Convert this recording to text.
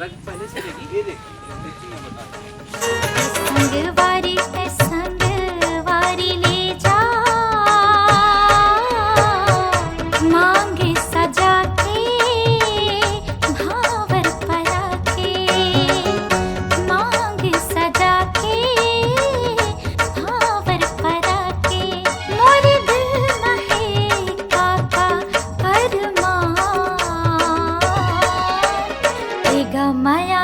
रंग पहले से लेगी, ये देख देखती मैं बता संगवारी है संगवारी ले जा, मांगे सजा के भावर परा के, मांगे सजा के भावर परा के, मोरे दिल महे काका अरमान, एगा माया